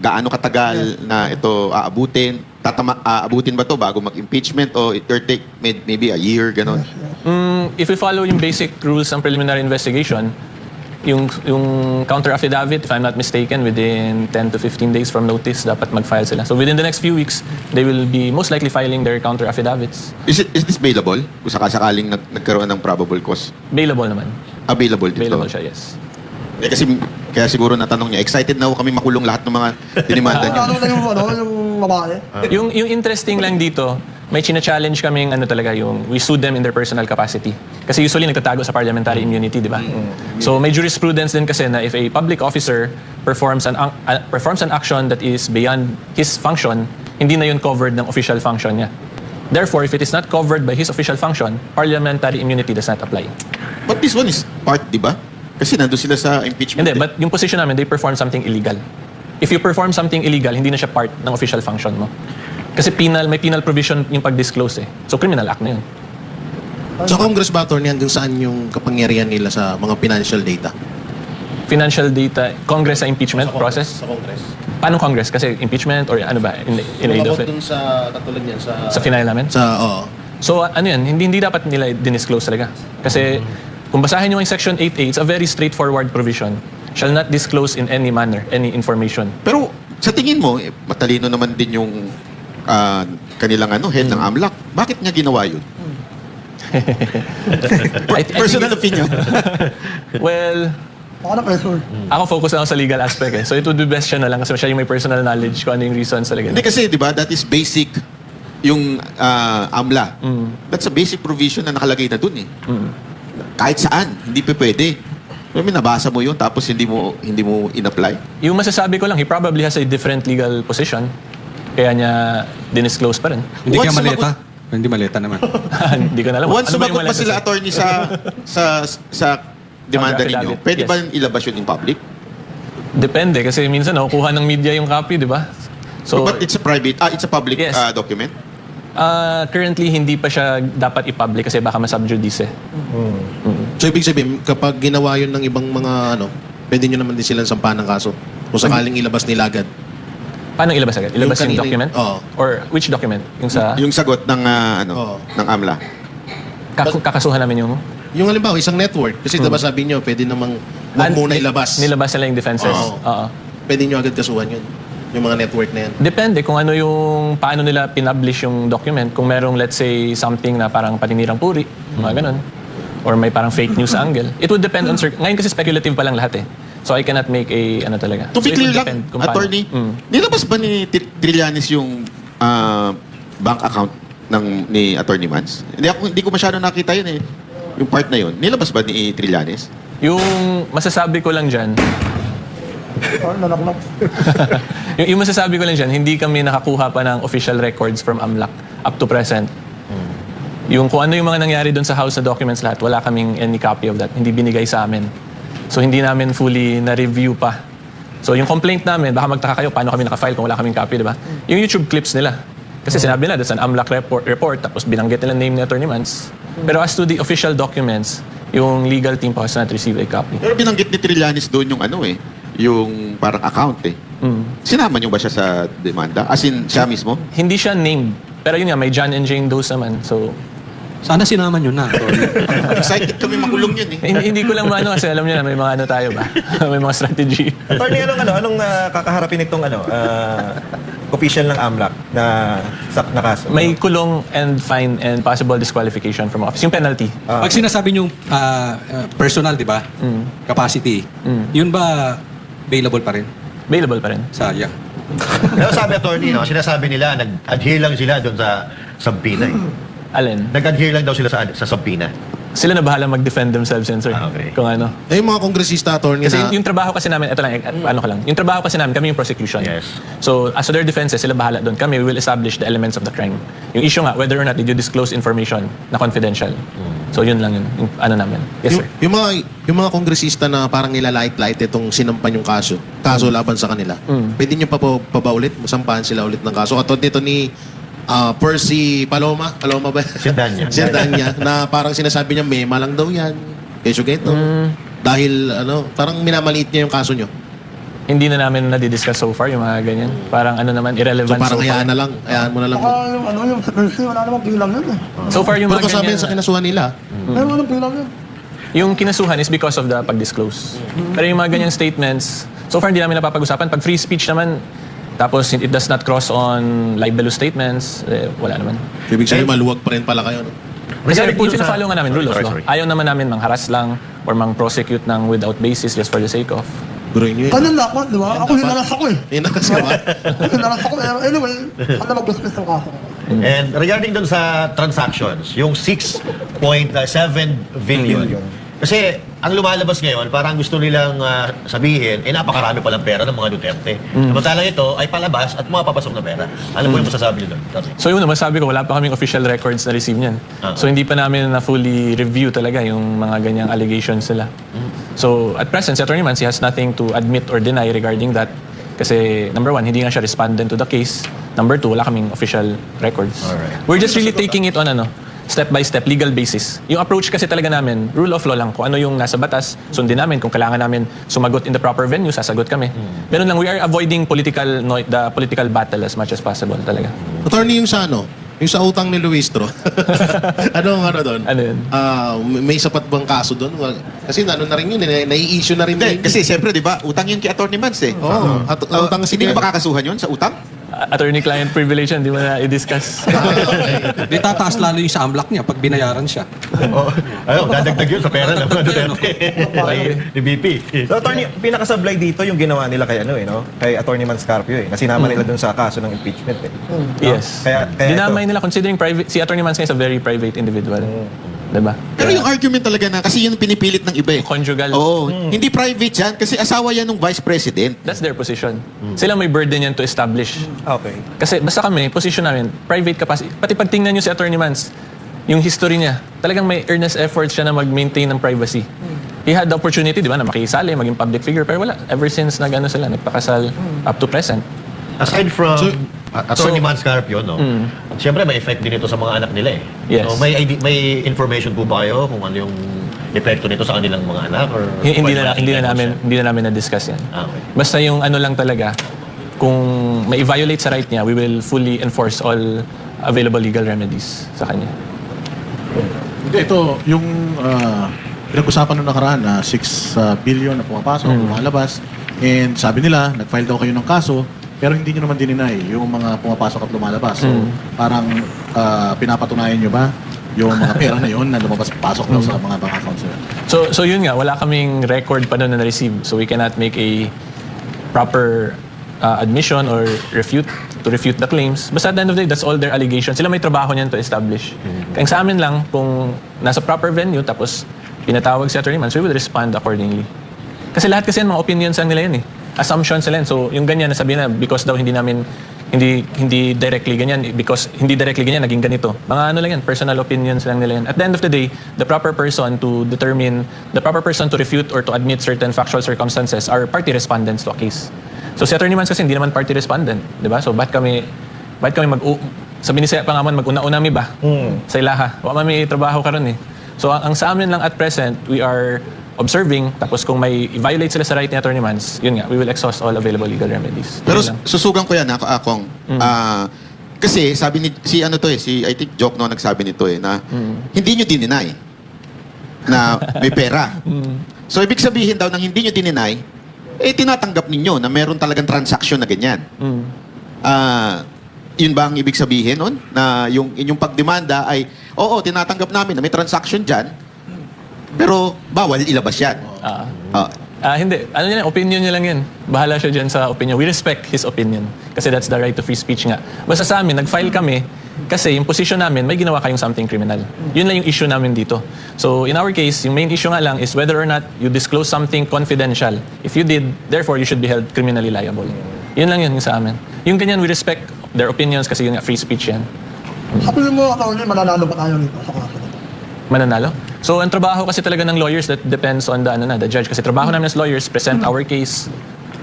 gaano katagal na ito aabutin? Aabutin ba to bago mag-impeachment o it will take maybe a year, ganon? If we follow yung basic rules ng preliminary investigation, yung counter affidavit, if I'm not mistaken, within 10 to 15 days from notice, dapat mag-file sila. So within the next few weeks, they will be most likely filing their counter affidavits. Is this bailable? Kung sakasakaling nagkaroon ng probable cause? Bailable naman. Available dito? Bailable siya, yes. Kasi kaya siguro natanong niya, excited na ako kami makulong lahat ng mga dinimanda niya. Yung babae? Yung interesting lang dito, may china-challenge kaming talaga yung we sued them in their personal capacity. Kasi usually nagtatago sa parliamentary immunity, di ba? So may jurisprudence din kasi na if a public officer performs an action that is beyond his function, hindi na yun covered ng official function niya. Therefore, if it is not covered by his official function, parliamentary immunity does not apply. But this one is part, di ba? Kasi nandun sila sa impeachment. Hindi, but yung position namin, they perform something illegal. If you perform something illegal, hindi na siya part ng official function mo. Kasi may penal provision yung pag-disclose eh. So criminal act na yun. Sa Congress ba, attorney, hanggang saan yung kapangyarihan nila sa mga financial data? Financial data, Congress sa impeachment process? Sa Congress. Paano Congress? Kasi impeachment or ano ba? In aid of it? Dun sa, katulad yan, Sa final namin? oo. So ano yan, hindi dapat nila dinisclose talaga. Kasi kung basahin nyo yung Section 8A, it's a very straightforward provision. Shall not disclose in any manner, any information. Pero sa tingin mo, matalino naman din yung kanilang head ng AMLAC. Bakit niya ginawa yun? Personal opinion. Well, Baka na-pressure. ako focus lang ako sa legal aspect eh. So it would be best siya na lang kasi siya yung may personal knowledge kung ano yung reasons talaga. Hindi kasi, di ba, that is basic yung AMLA. That's a basic provision na nakalagay na dun eh. Kahit saan, hindi pa pwede. May nabasa mo yun tapos hindi mo in-apply. Yung masasabi ko lang, he probably has a different legal position. Kaya niya dinisclose pa rin. Hindi Once ka maleta? Hindi maleta naman. Hindi ko na alam. Once Ano ba yung sumagot pa maleta sila sa- attorney sa demanda ninyo, Affidavit. pwede Yes. ba ilabas yun in public? Depende kasi minsan nakukuha ng media yung copy, di ba? So But it's a private, it's a public Yes. document? currently hindi pa siya dapat i-public kasi baka ma-subjudice. So, ibig sabihin, kapag ginawa yun ng ibang mga, pwede nyo naman din silang sampahan ng kaso. Kung sakaling ilabas nila agad. Paano ilabas agad? Ilabas yung kanina document? oo. Or which document? Yung sa Yung sagot ng Oo. ng AMLA. kakasuhan namin yung Yung halimbawa, isang network. Kasi diba sabi nyo, pwede namang huwag muna ilabas. Nilabas nila yung defenses. Oo. Oo. Pwede nyo agad kasuhan yun. Yung mga network na yan. Depende kung ano yung paano nila pinublish yung document. Kung merong let's say something na parang paninirang puri, mga ganun. Or may parang fake news angle. It would depend on ngayon kasi speculative pa lang lahat eh. So I cannot make a talaga. To be So it clear would lang, depend kung paano. attorney, nilabas ba ni Trillanes yung bank account ni Attorney Mans? Hindi ko masyado nakita yun eh. Yung part na yun. Nilabas ba ni Trillanes? Yung masasabi ko lang dyan, Parang nanaklap. yung masasabi ko lang dyan, hindi kami nakakuha pa ng official records from AMLAC up to present. Yung kung ano yung mga nangyari doon sa house na documents lahat, wala kaming any copy of that. Hindi binigay sa amin. So hindi namin fully na-review pa. So yung complaint namin, baka magtaka kayo paano kami nakafile kung wala kaming copy, di ba? Yung YouTube clips nila. Kasi sinabi nila, that's an AMLAC report, tapos binanggit nila name ni Attorney Mans. Pero as to the official documents, yung legal team po has not received a copy. Pero binanggit ni Trillanes doon yung yung parang account eh. Sinama niyo ba siya sa demanda? As in, siya mismo? Hindi siya named. Pero yun nga, may John and Jane Doe's naman. So, Sana sinama nyo na. Excited kami makulong yun eh. hindi ko lang maano kasi alam niyo na may mga tayo ba? May mga strategy. Attorney, anong kakaharapin itong official ng AMLAC na kaso? May kulong and fine and possible disqualification from office. Yung penalty. Pag sinasabi nyo personal, di ba? Capacity. Yun ba available pa rin? Available pa rin. Sayang. Pero sabi attorney, sinasabi nila, nag-adhere lang sila doon sa subpoena eh. Alin? Nag-adhere lang daw sila sa subpoena. Sila na bahala mag-defend themselves yan, sir. Okay. Kung ano. Yung mga kongresista, attorney Kasi na... yung trabaho kasi namin, ito lang, ano ko lang. Yung trabaho kasi namin, kami yung prosecution. Yes. So, as to their defenses, sila bahala doon. Kami, we will establish the elements of the crime. Yung issue nga, whether or not did you disclose information na confidential. So, yun lang yun. Yung ano namin. Yes, sir. Yung mga kongresista na parang nilalait-lait itong sinampan yung kaso laban sa kanila, pwede nyo pa ba ulit? Sampahan sila ulit ng kaso. Katulad nito ni Percy Paloma ba? Sindanya. Sindanya, na parang sinasabi niya, mema lang daw yan. Keso geto. Dahil, parang minamaliit niya yung kaso nyo. hindi na namin nadidiscuss so far yung mga ganyan. Parang ano naman, So irrelevant parang so far. hayaan na lang. Hayaan mo na lang. Baka yung secrecy, wala namang pilang yun eh. So far yung Pero mga kasama ganyan, yan sa kinasuhan nila. Meron anong pilang yun. yung kinasuhan is because of the pag-disclose. Pero yung mga ganyang statements, so far hindi namin napapag-usapan. Pag free speech naman, tapos it does not cross on libelous statements, wala naman. Ibig sabihin, maluwag pa rin pala kayo. No? Kasi Regarding kung dun sa- sinafollow nga namin rule of Sorry, law, sorry. ayaw naman namin mangharas lang or mang-prosecute ng without basis just for the sake of. Guruin nyo yun. Ganyan lang ako, di ba? Ako hinaras ako eh. Hinaras ka ba? Hinaras ako. Anyway, ano mag-dismiss ang kaso ko? And regarding dun sa transactions, yung 6.7 billion. Kasi ang lumalabas ngayon, parang gusto nilang sabihin, napakarami palang pera ng mga Duterte. Samantalang ito ay palabas at mga papasok na pera. Ano po yung masasabi nyo doon? So yun naman, sabi ko, wala pa kaming official records na receive niyan. So hindi pa namin na fully review talaga yung mga ganyang allegations nila. So at present, si Atty. Mans, he has nothing to admit or deny regarding that. Kasi number one, hindi nga siya respondent to the case. Number two, wala kaming official records. Alright. We're just really taking it on step by step, legal basis. Yung approach kasi talaga namin, rule of law lang. Kung ano yung nasa batas, sundin namin. Kung kailangan namin sumagot in the proper venue, sasagot kami. Ganun lang, we are avoiding the political battle as much as possible talaga. Attorney, yung sa ano? Yung sa utang ni Luistro. ano doon? Ano yun? May sapat bang kaso doon? Kasi ano na rin yun, nai-issue na rin. Hindi, kasi siyempre, di ba, utang yun kay Atty. Mans eh. Oo. Utang Hindi ba makakasuhan yun sa utang? Attorney-client privilege yan, di mo na i-discuss. Di tataas lalo yung sa AMLAC niya pag binayaran siya. Ayun, dadagdag yun sa pera ng mga Duterte. Ni BP. So, attorney, pinakasablay dito yung ginawa nila kay kay Atty. Manscarpio eh. Nasinama nila dun sa kaso ng impeachment eh. Yes. Kaya Dinamay nila considering private, si Atty. Mans is a very private individual. Diba? Pero yung argument talaga na, kasi yun ang pinipilit ng iba eh. Conjugal. Oo. Hindi private yan, kasi asawa yan ng vice president. That's their position. Sila may burden yan to establish. Okay. Kasi basta kami, position namin, private capacity. Pati pag tingnan nyo si Atty. Mans, yung history niya, talagang may earnest efforts siya na mag-maintain ng privacy. He had the opportunity, di ba, na makisali, maging public figure, pero wala. Ever since nagpakasal up to present. Aside from Atty. Manscarpio, siyempre may effect din ito sa mga anak nila eh. Yes. So, may information po ba kayo kung ano yung epekto nito sa kanilang mga anak? Or Hindi na namin na-discuss yan. Okay. Basta yung ano lang talaga, kung may violate sa right niya, we will fully enforce all available legal remedies sa kanya. Hindi, ito, yung pinag-usapan nung nakaraan na 6 billion na pumapasok, lumalabas. And sabi nila, nag-file daw kayo ng kaso, pero hindi nyo naman dininay yung mga pumapasok at lumalabas. So, parang pinapatunayan nyo ba yung mga pera na yun na lumabas-pasok daw sa mga bank accounts nila? So yun nga, wala kaming record pa doon na na-receive. So we cannot make a proper admission or refute the claims. Basta at the end of the day, that's all their allegations. Sila may trabaho niyan to establish. Kaya sa amin lang, kung nasa proper venue, tapos pinatawag si Atty. Mans, we will respond accordingly. Kasi lahat kasi yan, mga opinions lang nila yan eh. Assumptions nila yan. So yung ganyan, nasabihin na because daw hindi directly ganyan, because hindi directly ganyan, naging ganito. Mga ano lang yan, personal opinions lang nila yan. At the end of the day, the proper person to refute or to admit certain factual circumstances are party respondents to a case. So si Atty. Mans kasi hindi naman party respondent, di ba? So bakit kami sabi ni Sir Pangamon, mag-una-una mi ba? Sa ilaha. Wa may trabaho karon eh. So ang sa amin lang at present, we are observing, tapos kung may violate sila sa right ni Atty. Mans, yun nga, we will exhaust all available legal remedies. Pero Yun lang. susugan ko yan, Akong. Kasi sabi ni, I think Joke no nagsabi nito eh, na hindi nyo dininay na may pera. So ibig sabihin daw, nang hindi nyo dininay, tinatanggap ninyo na meron talagang transaction na ganyan. Yun ba ang ibig sabihin nun? Na yung inyong pagdemanda ay, oo, tinatanggap namin na may transaction dyan, pero bawal ilabas yan. Hindi. Ano yan, opinion niya lang yan. Bahala siya dyan sa opinion. We respect his opinion. Kasi that's the right to free speech nga. Basta sa amin, nag-file kami kasi yung position namin, may ginawa kayong something criminal. Yun lang yung issue namin dito. So in our case, yung main issue nga lang is whether or not you disclose something confidential. If you did, therefore you should be held criminally liable. Yun lang yun yung sa amin. Yung ganyan, we respect their opinions kasi yun nga, free speech yan. Sabi mo, attorney, mananalo ba tayo nito sa kaso? Mananalo? So, ang trabaho kasi talaga ng lawyers, that depends on the judge. Kasi trabaho namin as lawyers, present our case.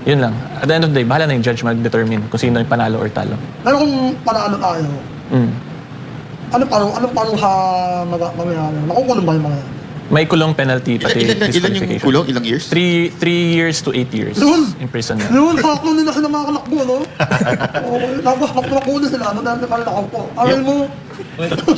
Yun lang. At the end of the day, bahala na yung judge mag-determine kung sino yung panalo or talo. Pero kung panalo tayo, ano parang sa mangyayari? Makukulong ba yung mga yan? May kulong penalty pati Ilan yung disqualification. kulong? Ilang years? 3 years to 8 years Yun! imprisonment. Noon, kakunin na sila mga kalakbo, no? Tapos nakunin sila, madami kalakbo po. Aral mo,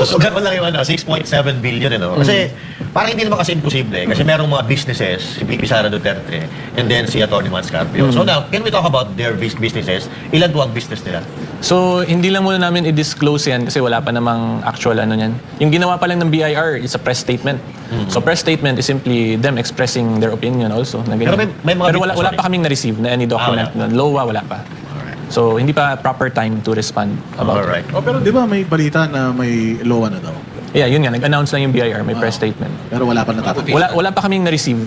Susugat ko lang yung 6.7 billion, Kasi parang hindi naman kasi imposible. Kasi merong mga businesses, si VP Sara Duterte, and then si Atty. Mans Carpio. So now, can we talk about their businesses? Ilan po ang business nila? So, hindi lang muna namin i-disclose yan kasi wala pa namang actual ano yan. Yung ginawa pa lang ng BIR is a press statement. So, press statement is simply them expressing their opinion also. Na ganyan. Pero may mga Pero wala sorry. pa kaming na-receive na any document. wala. Na LOA, wala pa. So, hindi pa proper time to respond about it. Alright. Oh, pero di ba may balita na may LOA na daw? Yeah, yun nga. Nag-announce lang yung BIR, may press statement. Pero wala pa natatapos. Wala pa kaming na-receive.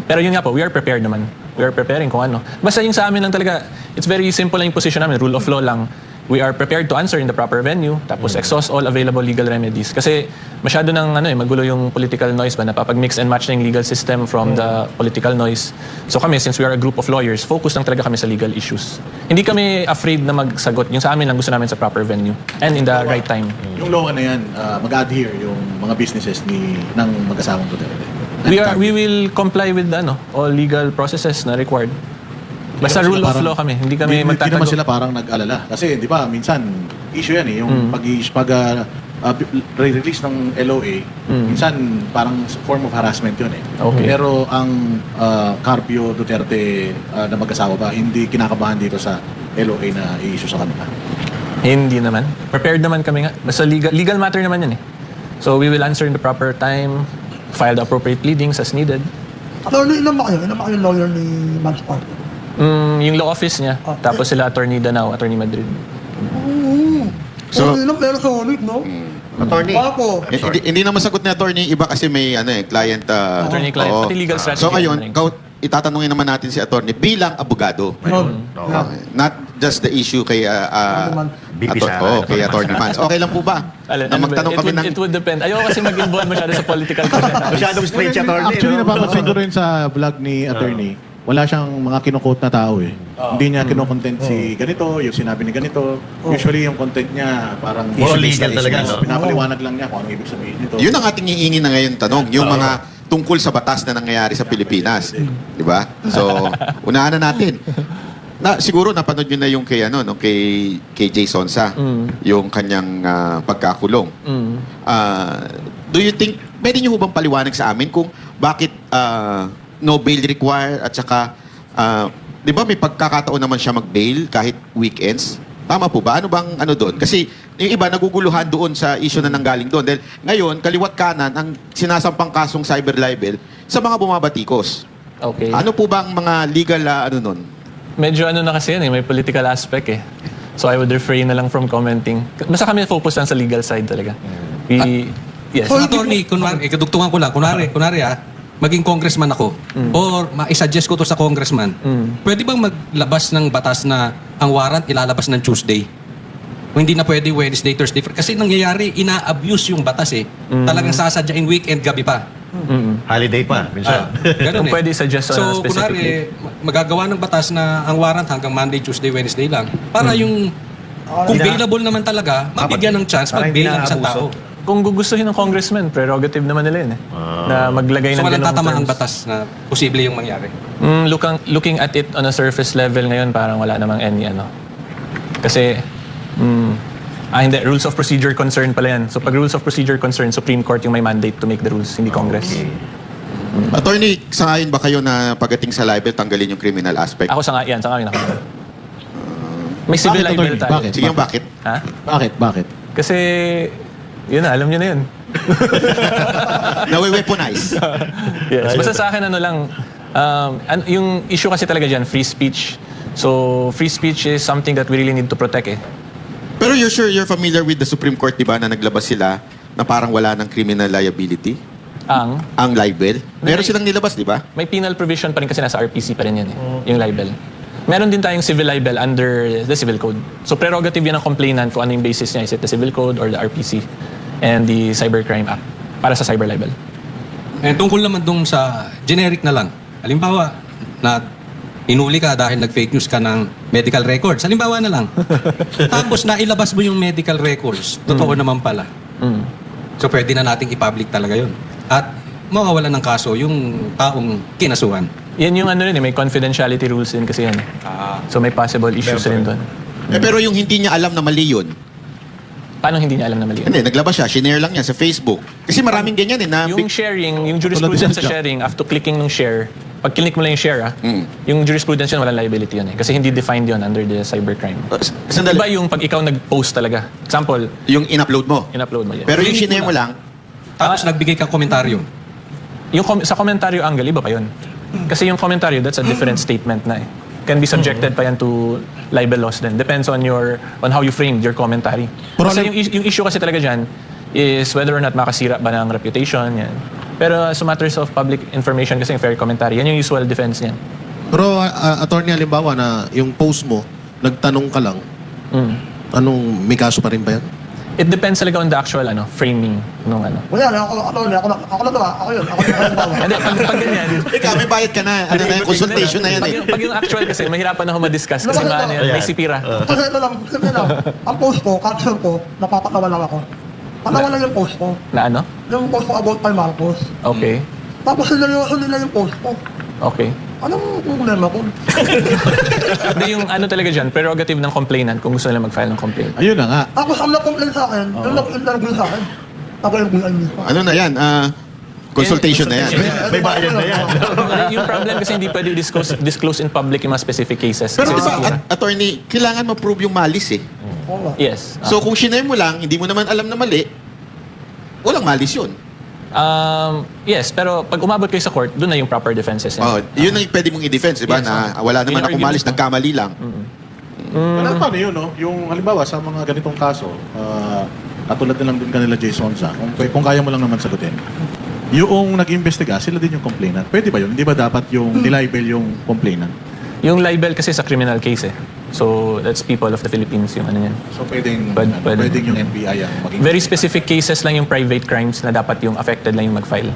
Pero yun nga po, we are prepared naman. We are preparing kung ano. Basta yung sa amin lang talaga, it's very simple lang yung position namin. Rule of law lang. We are prepared to answer in the proper venue, tapos exhaust all available legal remedies. Kasi masyado ng magulo yung political noise ba, napapag-mix and match na yung legal system from the political noise. So kami, since we are a group of lawyers, focus lang talaga kami sa legal issues. Hindi kami afraid na magsagot. Yung sa amin lang gusto namin sa proper venue and in the right time. Yung LOA na yan, mag-adhere yung mga businesses ng mag-asawang Duterte. We will comply with all legal processes na required. Basta rule of law kami, hindi kami Hindi magtatago. naman sila parang nag-alala. Kasi di ba, minsan, issue yan yung pag-release ng LOA, minsan parang form of harassment yun eh. Okay. Pero ang Carpio Duterte na mag-asawa ba, hindi kinakabahan dito sa LOA na i-issue sa kanila. Hindi naman. Prepared naman kami nga. Basta legal matter naman yan eh. So we will answer in the proper time, file the appropriate pleadings as needed. attorney, ilan ba kayo? Ilan ba kayo lawyer ni Mans Park? Yung law office niya, tapos sila Attorney Danao, Attorney Madrid. So, ilang pero solid, no? Attorney. Ako. Hindi naman sagot ni attorney iba kasi may client. Attorney-client, oo. pati legal strategy. So ngayon, ano rin. itatanungin naman natin si attorney bilang abogado. Yun. Okay. Not just the issue kay BP Sara. kay Attorney Mans. Okay lang po ba? Na magtanong kami ng It would depend. Ayoko kasi mag-involve masyado sa political content. Masyadong straight si attorney. Actually, no? napapansin ko rin sa vlog ni attorney, wala siyang mga kinukote na tao eh. Hindi niya kinukontent si ganito, yung sinabi ni ganito. Usually yung content niya parang More legal talaga, no? Pinapaliwanag lang niya kung ano ibig sabihin nito. Yun ang ating hihingi na ngayon tanong, yung mga tungkol sa batas na nangyayari sa Pilipinas. Di ba? So, unahan na natin. Siguro napanood nyo na yung kay Jay Sonsa, yung kanyang pagkakulong. Do you think, pwede nyo bang paliwanag sa amin kung bakit no bail required at saka, di ba may pagkakataon naman siya mag-bail kahit weekends? Tama po ba? Ano bang doon? Kasi yung iba naguguluhan doon sa issue na nanggaling doon. Dahil ngayon, kaliwat kanan ang sinasampang kasong cyber libel sa mga bumabatikos. Okay. Ano po bang mga legal nun? Medyo na kasi yan eh, may political aspect eh. So I would refrain na lang from commenting. Basta kami focus lang sa legal side talaga. Yes. Attorney, kunwari, kadugtungan ko lang, kunwari maging congressman ako, or ma-suggest ko to sa congressman, pwede bang maglabas ng batas na ang warrant ilalabas ng Tuesday? O hindi na pwede Wednesday, Thursday. Kasi nangyayari, ina-abuse yung batas eh. Talagang sasadyain weekend, gabi pa. Holiday pa, minsan. Ganun Kung pwede suggest So, specifically. kunwari, magagawa ng batas na ang warrant hanggang Monday, Tuesday, Wednesday lang. Para yung, kung bailable naman talaga, mabigyan ng chance Parang mag-bail ng hindi isang naabuso. tao. Kung gugustuhin ng congressman, prerogative naman nila yun eh. Na maglagay So, ng walang ganung tatamahang terms. batas na posible yung mangyari. Looking at it on a surface level ngayon, parang wala namang any Kasi, hindi, rules of procedure concern pala yan. So pag rules of procedure concern, Supreme Court yung may mandate to make the rules, hindi Congress. Attorney, sangayon ba kayo na pagdating sa libel, tanggalin yung criminal aspect? Ako sangayon ako. May civil Bakit, libel attorney? tayo. Bakit? Sige, bakit? Ha? Bakit? Kasi, yun na, alam nyo na yun. Nawe-weaponize. Yes. Basta sa akin yung issue kasi talaga dyan, free speech. So, free speech is something that we really need to protect eh. Pero you're familiar with the Supreme Court, di ba, na naglabas sila na parang wala ng criminal liability? Ang libel? Meron silang nilabas, di ba? May penal provision pa rin kasi nasa RPC pa rin yan yung libel. Meron din tayong civil libel under the Civil Code. So prerogative yan ng complainant kung ano yung basis niya. Is it the Civil Code or the RPC and the Cybercrime Act para sa cyber libel. Tungkol naman dun sa generic na lang. Halimbawa, na inuli ka dahil nag-fake news ka ng medical records. Halimbawa na lang. Tapos nailabas mo yung medical records. Totoo naman pala. So pwede na nating i-public talaga yun. At mawawalan ng kaso yung taong kinasuhan? Yan yung ano rin may confidentiality rules din kasi yan. So may possible issues rin doon. Pero yung hindi niya alam na mali yun, Paano hindi niya alam na mali? hindi, naglabas siya, shinare lang niya sa Facebook. Kasi maraming ganyan na Yung sharing, yung jurisprudence sa sharing, after clicking ng share, pag click mo lang yung share, yung jurisprudence yun, walang liability yun eh. Kasi hindi defined yun under the cybercrime. Sandali, Iba yung pag ikaw nag-post talaga. Example, yung in-upload mo. in-upload mo yan. Pero yung shinare mo lang, Tapos nagbigay kang komentaryo. Yung sa komentaryo angle, iba pa yun. Kasi yung komentaryo, that's a different statement na eh. Can be subjected pa yan to libel laws din. Depends on how you framed your commentary. Kasi yung issue kasi talaga dyan is whether or not makasira ba ng reputation, yan. Pero as matters of public information kasi yung fair commentary, yan yung usual defense niyan. Pero attorney, halimbawa na yung post mo, nagtanong ka lang, may kaso pa rin ba yan? It depends talaga on the actual framing nung Wala na, ako yun, ako yun. Hindi, pag ganyan. ikaw may bayad ka na. Ano na yan, consultation na yan eh. Pag yung actual kasi, mahirapan ako ma-discuss kasi maano yan, may sipira. Kasi ito lang, ang post ko, caption ko, napapatawa lang ako. Patawa lang yung post ko. Na ano? Yung post ko about kay Marcos. Okay. Tapos sineryoso nila yung post ko. Okay. Anong problema ko? Hindi yung talaga dyan, prerogative ng complainant kung gusto nila mag-file ng complaint. Ayun na nga. Tapos ang na-complain sa akin, yung nag-interview sa akin, nag-interview niya. Ano na yan? Consultation na yan. May bayad na yan. Yung problem kasi hindi pwede disclose in public yung mga specific cases. Pero Kasi di ba, sipira. attorney, kailangan ma-prove yung malis eh. Oo nga. Yes. So kung shinare mo lang, hindi mo naman alam na mali, walang malis yun. Yes, pero pag umabot kayo sa court, doon na yung proper defenses. Oh, yun ang pwede mong i-defense, di ba? Yes, Na wala naman Yun ang akong malis, argument mo. nagkamali lang. Pero paano yun, no? Yung halimbawa sa mga ganitong kaso, katulad na lang din kanila Jason sa, kung kaya mo lang naman sagutin. Yung nag-imbestiga, sila din yung complainant. Pwede ba yun? Hindi ba dapat yung nilibel yung complainant? Yung libel kasi sa criminal case eh. So, that's people of the Philippines yung ano yan. So pwedeng, Pwede. pwedeng yung NBI ang maging... Very specific cases lang yung private crimes na dapat yung affected lang yung mag-file.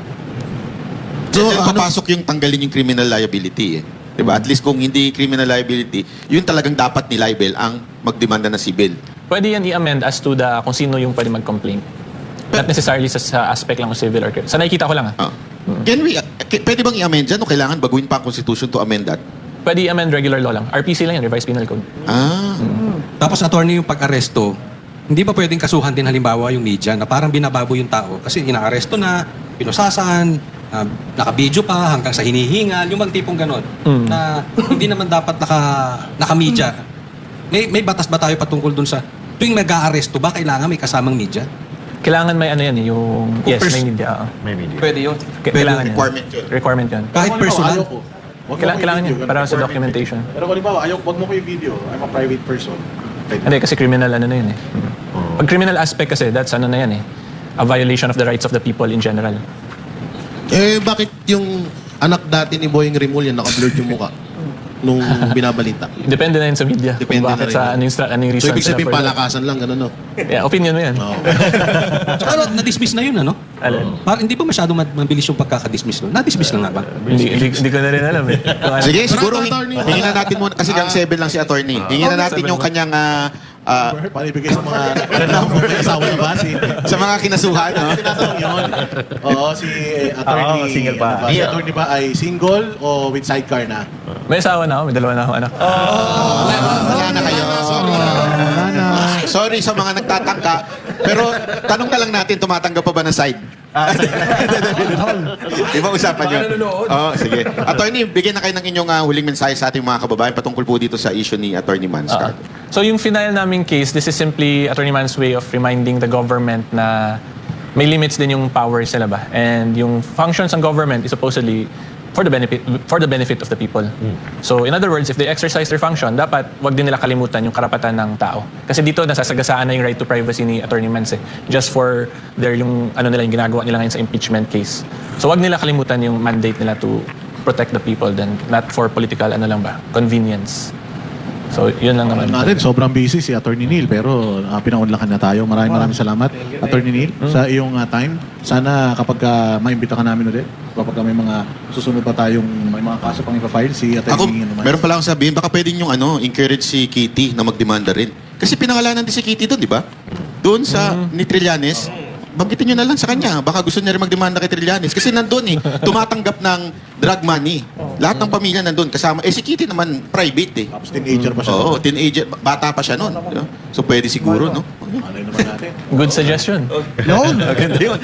So, papasok yung tanggalin yung criminal liability eh. Di ba? At least kung hindi criminal liability, yun talagang dapat ni libel ang magdemanda ng civil. Pwede yan i-amend as to kung sino yung pwede mag-complain. Not necessarily sa aspect lang ng civil or criminal. Sa nakikita ko lang Ah. Pwede bang i-amend dyan o kailangan baguhin pa ang Constitution to amend that? Pwede i-amend regular law lang. RPC lang yan, Revised Penal Code. Ah. Tapos attorney, yung pag-aresto, hindi ba pwedeng kasuhan din halimbawa yung media na parang binababo yung tao kasi inaaresto na, pinusasan, naka-video pa hanggang sa hinihingal, yung mga tipong ganon na hindi naman dapat naka-media. May batas ba tayo patungkol dun sa tuwing nag-aaresto ba kailangan may kasamang media? Kailangan may ano yan eh, yung... Yes, may media. May media. Pwede yun. Kailangan yan. Requirement yun. Requirement yun. Kahit Kung halimbawa, personal. ayaw ko. Wag mo Kailangan ko yan i-video, para ganun, sa permit. documentation. Pero kung halimbawa, wag mo ko i-video. I'm a private person. Hindi, kasi criminal ano na yun eh. Pag criminal aspect kasi, that's ano na yan eh. A violation of the rights of the people in general. Bakit yung anak dati ni Boying Rimul yan, naka-blurred yung muka nung binabalita? Depende na yun sa media. Depende kung na bakit rin. sa ano yung reason. So, ibig sabihin, palakasan lang, gano'n, no? Yeah, opinion mo yan. Pero na-dismiss na yun, ano? Alin? Parang hindi pa masyado mabilis yung pagkaka-dismiss nun. Na-dismiss na nga ba? Hindi ko na rin alam eh. Kung ano- Sige, siguro attorney. hingin na natin muna, kasi gang 7 lang si attorney. Hingin na natin yung kanyang Para ibigay sa mga number may asawa na ba? sa mga kinasuhan. No? Tinatanong yun. Oo, si attorney. Oo, single pa. Si attorney ba ay single o with sidecar na? May asawa na ako, may dalawa na ako anak. Wala na kayo. Sorry sa mga nagtatangka. Pero tanong na lang natin, tumatanggap pa ba ng side? Di ba usapan yun? Oo, sige. Attorney, bigyan na kayo ng inyong huling mensahe sa ating mga kababayan patungkol po dito sa issue ni Attorney Manscard. So yung final naming case, this is simply Attorney Man's way of reminding the government na may limits din yung powers nila ba. And yung functions ng government is supposedly for the benefit of the people. So in other words, if they exercise their function, dapat wag din nila kalimutan yung karapatan ng tao. Kasi dito nasasagasaan na yung right to privacy ni Attorney Mans just for yung yung ginagawa nila ngayon sa impeachment case. So wag nila kalimutan yung mandate nila to protect the people then not for political convenience. So yun lang naman. Natin, sobrang busy si Attorney Neil pero pinaunlakan na tayo. Maraming salamat, Attorney Neil, sa iyong time. Sana kapag maimbita ka namin ulit, kapag may mga susunod pa tayong may mga kaso pang ipafile, si Attorney Neil. Meron pala akong sabihin, baka pwede yung encourage si Kitty na magdemanda rin. Kasi pinangalanan din si Kitty doon, di ba? Doon sa ni Trillanes. banggitin nyo na lang sa kanya. Baka gusto niya rin magdemanda kay Trillanes. Kasi nandun tumatanggap ng drug money. Lahat ng pamilya nandun. Kasama, si Kitty naman, private Tapos teenager pa siya. Oo, teenager. Bata pa siya nun. So pwede siguro, no? Malay naman natin. Good suggestion. Yun. Maganda yun.